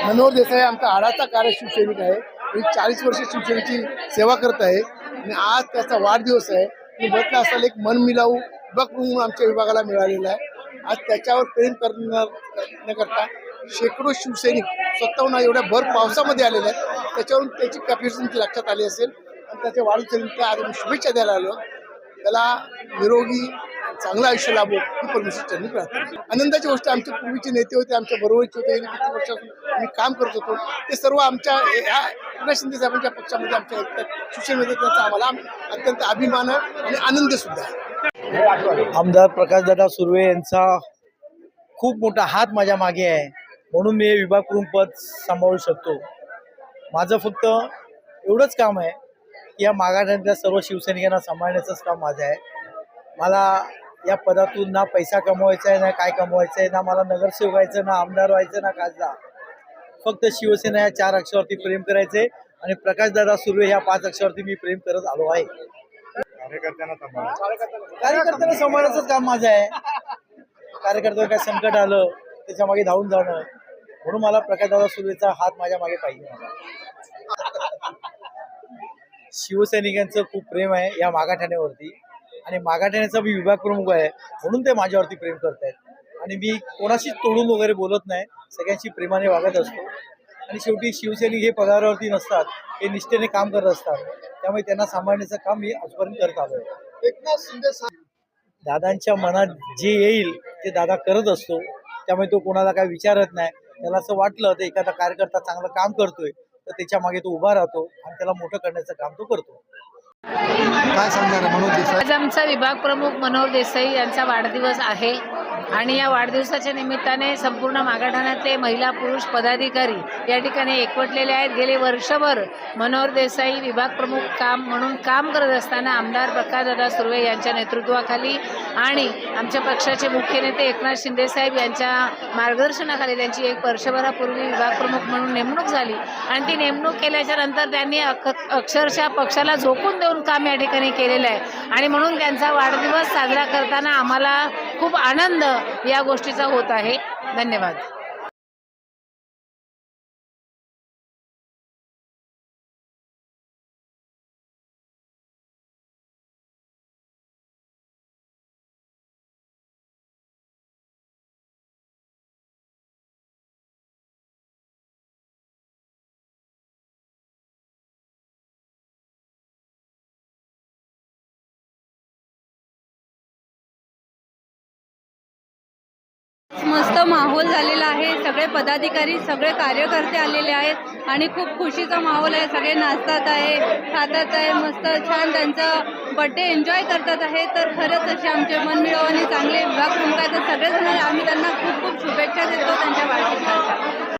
मनोहर देसाई आमचा आडाचा कार्य शिवसैनिक आहे. मी 40 वर्ष शिवसेनेची सेवा करत आहे आणि आज त्याचा वाढदिवस आहे. मी म्हटलं असेल एक मन मिलावू विभाग म्हणून आमच्या विभागाला मिळालेला आहे. आज त्याच्यावर प्रेम करता शेकडो शिवसैनिक स्वतःहून एवढ्या भर पावसामध्ये आलेले आहेत. त्याच्यावरून त्याची कॅपॅसिटी लक्षात आली असेल आणि त्याच्या वाढदिवसानिमित्त आज मी शुभेच्छा द्यायला आलो. त्याला निरोगी चांगलं आयुष्य लाभो ही परमेश्वरांनी प्रार्थना. आनंदाची गोष्ट आमचे पूर्वीचे नेते होते, आमच्या बरोबरचे होते, किती वर्षापासून आम्ही काम करत होतो. ते सर्व आमच्या ह्या एकनाथ शिंदे साहेबांच्या पक्षामध्ये आमच्या शिवसेनेमध्ये त्यांचा आम्हाला अत्यंत अभिमान आणि आनंद सुद्धा आहे. आमदार प्रकाशदादा सुर्वे यांचा खूप मोठा हात माझ्या मागे आहे, म्हणून मी हे विभाग प्रमुख पद सांभाळू शकतो. माझं फक्त एवढंच काम आहे की या मागाऱ्यांच्या सर्व शिवसैनिकांना सांभाळण्याचंच काम माझं आहे. मला या पदातून ना पैसा कमवायचा आहे, ना काय कमवायचं आहे, ना मला नगरसेवक व्हायचं, ना आमदार व्हायचं, ना खासदार. फक्त शिवसेना या 4 अक्षरावरती प्रेम करायचे आणि प्रकाशदादा सुर्वे ह्या 5 अक्षरावरती मी प्रेम करत आलो आहे. कार्यकर्त्यांना सांभाळण्याचंच काम माझं आहे. कार्यकर्त्यांना काय संकट आलं त्याच्या मागे धावून जाणं, म्हणून मला प्रकाशदादा सुर्वेचा हात माझ्या मागे पाहिजे. शिवसैनिकांचं खूप प्रेम आहे या मागाठाण्यावरती आणि मागाठाण्याचा मी विभाग प्रमुख आहे, म्हणून ते माझ्यावरती प्रेम करतायत. आणि मी कोणाशीच तोडून वगैरे बोलत नाही, सगळ्यांशी प्रेमाने वागत असतो. आणि शेवटी शिवसैनिक हे पगारावरती नसतात, हे निष्ठेने काम करत असतात. त्यामुळे त्यांना सांभाळण्याचं काम मी आजपर्यंत करत आलो आहे. एकनाथ शिंदे दादांच्या मनात जे येईल ते दादा करत असतो, त्यामुळे तो कोणाला काय विचारत नाही. त्याला असं वाटलं तर एखादा कार्यकर्ता चांगलं काम करतोय तर त्याच्या मागे तो उभा राहतो आणि त्याला मोठं करण्याचं काम तो करतो. काय सांगणार मनोहर देसाई? आज आमचा विभाग प्रमुख मनोहर देसाई यांचा वाढदिवस आहे आणि या वाढदिवसाच्या निमित्ताने संपूर्ण मागाठाण्यातले महिला पुरुष पदाधिकारी या ठिकाणी एकवटलेले आहेत. गेले वर्षभर मनोहर देसाई विभाग प्रमुख म्हणून काम करत असताना आमदार प्रकाशदादा सुर्वे यांच्या नेतृत्वाखाली आणि आमच्या पक्षाचे मुख्य नेते एकनाथ शिंदे साहेब यांच्या मार्गदर्शनाखाली त्यांची एक वर्षभरापूर्वी विभाग प्रमुख म्हणून नेमणूक झाली आणि ती नेमणूक केल्याच्या नंतर त्यांनी अक्षरशः पक्षाला झोकून देऊन काम या ठिकाणी केलेलं आहे आणि म्हणून त्यांचा वाढदिवस साजरा करताना आम्हाला खूप आनंद या गोष्टीचा होत आहे. धन्यवाद. मस्त माहोल झालेला आहे. सगळे पदाधिकारी, सगळे कार्यकर्ते आलेले आहेत आणि खूप खुशीचा माहोल आहे. सगळे नाचतात आहे, खातात आहे, मस्त छान त्यांचा बर्थडे एन्जॉय करतात आहे. तर खरंच असे आमचे मनमिळावू आणि चांगले विभाग प्रमुख आहेत. तर सगळेजण आम्ही त्यांना खूप खूप शुभेच्छा देतो त्यांच्या वाढदिवसाच्या.